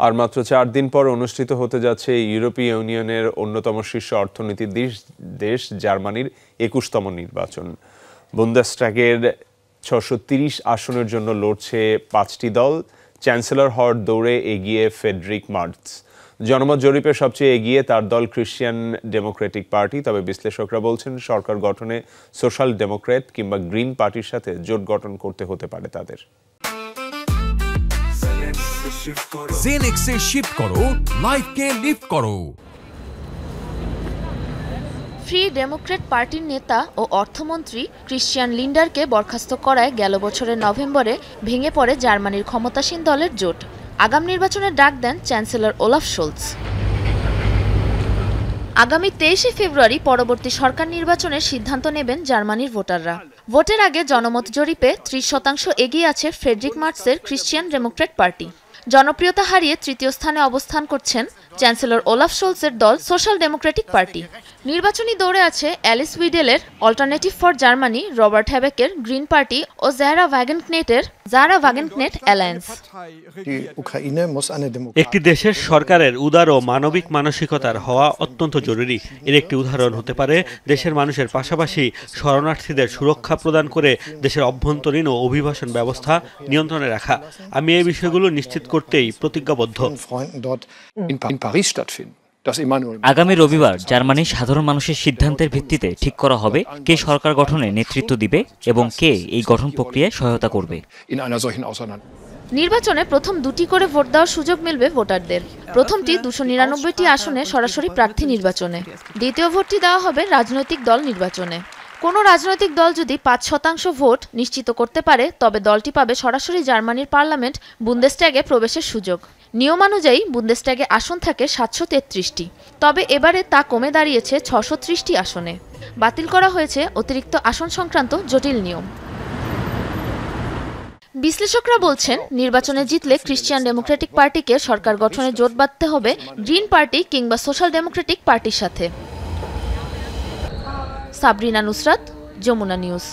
আর মাত্র 4 দিন পর অনুষ্ঠিত হতে যাচ্ছে ইউরোপীয় ইউনিয়নের অন্যতম শীর্ষ অর্থনীতির দেশ জার্মানির 21তম নির্বাচন। বুন্দেসট্যাগের 630 আসনের জন্য লড়ছে 5টি দল। চ্যান্সেলর হওয়ার দৌড়ে এগিয়ে ফ্রেডরিক মার্জ। জনমত জরিপে সবচেয়ে এগিয়ে তার দল ক্রিশ্চিয়ান ডেমোক্রেটিক পার্টি। তবে বিশ্লেষকরা বলছেন সরকার গঠনে সোশ্যাল ডেমোক্র্যাট কিংবা গ্রিন পার্টির সাথে জোট গঠন করতে হতে পারে তাদের। জেনেক্সে শিফট করো, লাইফকে লিফট করো। ফ্রি ডেমোক্র্যাট পার্টির নেতা ও অর্থমন্ত্রী ক্রিশ্চিয়ান লিন্ডারকে বরখাস্ত করায় গেল বছরের নভেম্বরে ভেঙে পড়ে জার্মানির ক্ষমতাসীন দলের জোট। আগাম নির্বাচনের ডাক দেন চ্যান্সেলর ওলাফ শোলজ। আগামী 23 ফেব্রুয়ারি পরবর্তী সরকার নির্বাচনের সিদ্ধান্ত নেবেন জার্মানির ভোটাররা। ভোটের আগে জনমত জরিপে 30% এগিয়ে আছে ফ্রেডরিক মার্জের ক্রিশ্চিয়ান ডেমোক্র্যাট পার্টি। জনপ্রিয়তা হারিয়ে তৃতীয় স্থানে অবস্থান করছেন চ্যান্সেলর ওলাফ শোলজের দল সোশ্যাল ডেমোক্রেটিক পার্টি। নির্বাচনী দৌড়ে আছে অ্যালিস উইডেলের অল্টারনেটিভ ফর জার্মানি, রবার্ট হ্যাবেকের গ্রিন পার্টি ও জারা ওয়াগেনকনেট অ্যালায়েন্স। একটি দেশের সরকারের উদার ও মানবিক মানসিকতার হওয়া অত্যন্ত জরুরি। এর একটি উদাহরণ হতে পারে দেশের মানুষের পাশাপাশি শরণার্থীদের সুরক্ষা প্রদান করে দেশের অভ্যন্তরীণ ও অভিবাসন ব্যবস্থা নিয়ন্ত্রণে রাখা। আমি এই বিষয়গুলো নিশ্চিত করতেই প্রতিজ্ঞাবদ্ধ। আগামী রবিবার জার্মানির সাধারণ মানুষের সিদ্ধান্তের ভিত্তিতে ঠিক করা হবে কে সরকার গঠনে নেতৃত্ব দিবে এবং কে এই গঠন প্রক্রিয়ায় সহায়তা করবে। নির্বাচনে প্রথম 2টি করে ভোট দেওয়ার সুযোগ মিলবে ভোটারদের। প্রথমটি 299টি আসনে সরাসরি প্রার্থী নির্বাচনে, দ্বিতীয় ভোটটি দেওয়া হবে রাজনৈতিক দল নির্বাচনে। কোনো রাজনৈতিক দল যদি 5% ভোট নিশ্চিত করতে পারে তবে দলটি পাবে সরাসরি জার্মানির পার্লামেন্ট বুন্দেসট্যাগে প্রবেশের সুযোগ। নিয়মানুযায়ী বুন্দেসট্যাগে আসন থাকে 733টি, তবে এবারে তা কমে দাঁড়িয়েছে 630টি আসনে। বাতিল করা হয়েছে অতিরিক্ত আসন সংক্রান্ত জটিল নিয়ম। বিশ্লেষকরা বলছেন নির্বাচনে জিতলে ক্রিশ্চিয়ান ডেমোক্রেটিক পার্টিকে সরকার গঠনে জোট বাঁধতে হবে গ্রিন পার্টি কিংবা সোশ্যাল ডেমোক্রেটিক পার্টির সাথে। সাবরিনা নুসরাত, যমুনা নিউজ।